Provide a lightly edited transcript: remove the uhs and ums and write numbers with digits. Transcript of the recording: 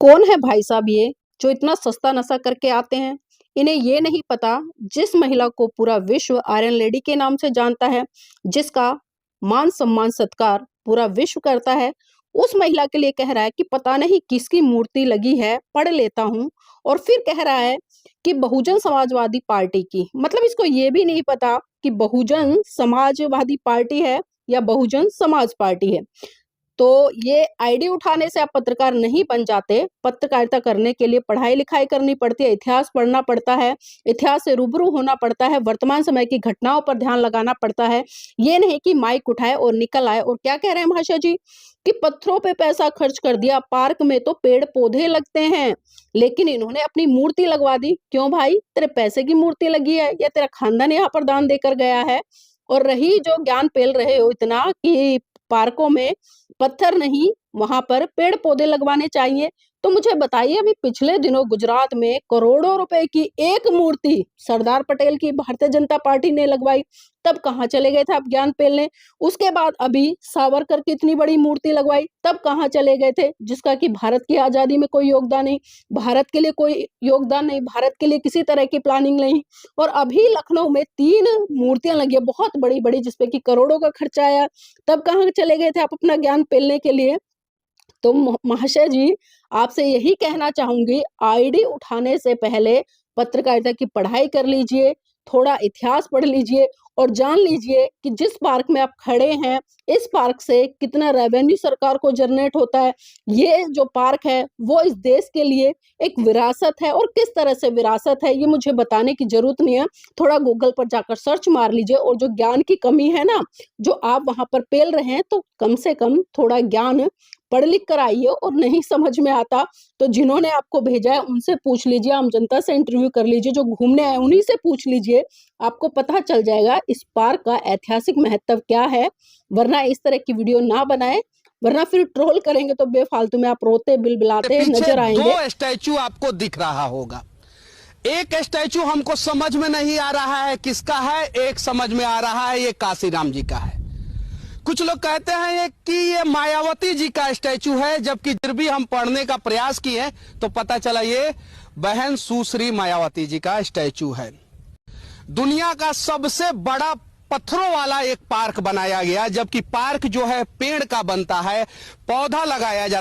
कौन है भाई साहब ये जो इतना सस्ता नशा करके आते हैं। इन्हें ये नहीं पता जिस महिला को पूरा विश्व आयरन लेडी के नाम से जानता है, जिसका मान सम्मान सत्कार पूरा विश्व करता है, उस महिला के लिए कह रहा है कि पता नहीं किसकी मूर्ति लगी है, पढ़ लेता हूं। और फिर कह रहा है कि बहुजन समाजवादी पार्टी की, मतलब इसको ये भी नहीं पता कि बहुजन समाजवादी पार्टी है या बहुजन समाज पार्टी है। तो ये आईडी उठाने से आप पत्रकार नहीं बन जाते। पत्रकारिता करने के लिए पढ़ाई लिखाई करनी पड़ती है, इतिहास पढ़ना पड़ता है, इतिहास से रूबरू होना पड़ता है, वर्तमान समय की घटनाओं पर ध्यान लगाना पड़ता है। ये नहीं कि माइक उठाए और निकल आए। और क्या कह रहे हैं महाशय जी कि पत्थरों पे पैसा खर्च कर दिया, पार्क में तो पेड़ पौधे लगते हैं, लेकिन इन्होंने अपनी मूर्ति लगवा दी। क्यों भाई, तेरे पैसे की मूर्ति लगी है या तेरा खानदान यहाँ पर दान देकर गया है? और रही जो ज्ञान पेल रहे हो इतना कि पार्कों में पत्थर नहीं, वहां पर पेड़ पौधे लगवाने चाहिए, तो मुझे बताइए, अभी पिछले दिनों गुजरात में करोड़ों रुपए की एक मूर्ति सरदार पटेल की भारतीय जनता पार्टी ने लगवाई, तब कहाँ चले गए थे आप ज्ञान पेलने? उसके बाद अभी सावरकर की इतनी बड़ी मूर्ति लगवाई, तब कहाँ चले गए थे? जिसका कि भारत की आजादी में कोई योगदान नहीं, भारत के लिए कोई योगदान नहीं, भारत के लिए किसी तरह की प्लानिंग नहीं। और अभी लखनऊ में 3 मूर्तियां लगी है बहुत बड़ी बड़ी, जिसपे कि करोड़ों का खर्चा आया, तब कहाँ चले गए थे आप अपना ज्ञान पेलने के लिए? तो महाशय जी, आपसे यही कहना चाहूंगी, आईडी उठाने से पहले पत्रकारिता की पढ़ाई कर लीजिए, थोड़ा इतिहास पढ़ लीजिए और जान लीजिए कि जिस पार्क में आप खड़े हैं, इस पार्क से कितना रेवेन्यू सरकार को जनरेट होता है। ये जो पार्क है वो इस देश के लिए एक विरासत है, और किस तरह से विरासत है ये मुझे बताने की जरूरत नहीं है। थोड़ा गूगल पर जाकर सर्च मार लीजिए, और जो ज्ञान की कमी है ना, जो आप वहां पर पेल रहे हैं, तो कम से कम थोड़ा ज्ञान पढ़ लिख कर आइए। और नहीं समझ में आता तो जिन्होंने आपको भेजा है उनसे पूछ लीजिए, आम जनता से इंटरव्यू कर लीजिए, जो घूमने आए उन्हीं से पूछ लीजिए, आपको पता चल जाएगा इस पार्क का ऐतिहासिक महत्व क्या है। वरना इस तरह की वीडियो ना बनाए, वरना फिर ट्रोल करेंगे तो बेफालतू में आप रोते बिलबिलाते नजर आएंगे। 2 स्टैचू आपको दिख रहा होगा। एक स्टैचू हमको समझ में नहीं आ रहा है किसका है, एक समझ में आ रहा है ये काशीराम जी का है। कुछ लोग कहते हैं कि ये मायावती जी का स्टैचू है, जबकि फिर भी हम पढ़ने का प्रयास किए तो पता चला ये बहन सुश्री मायावती जी का स्टैचू है। दुनिया का सबसे बड़ा पत्थरों वाला एक पार्क बनाया गया, जबकि पार्क जो है पेड़ का बनता है, पौधा लगाया जाता है।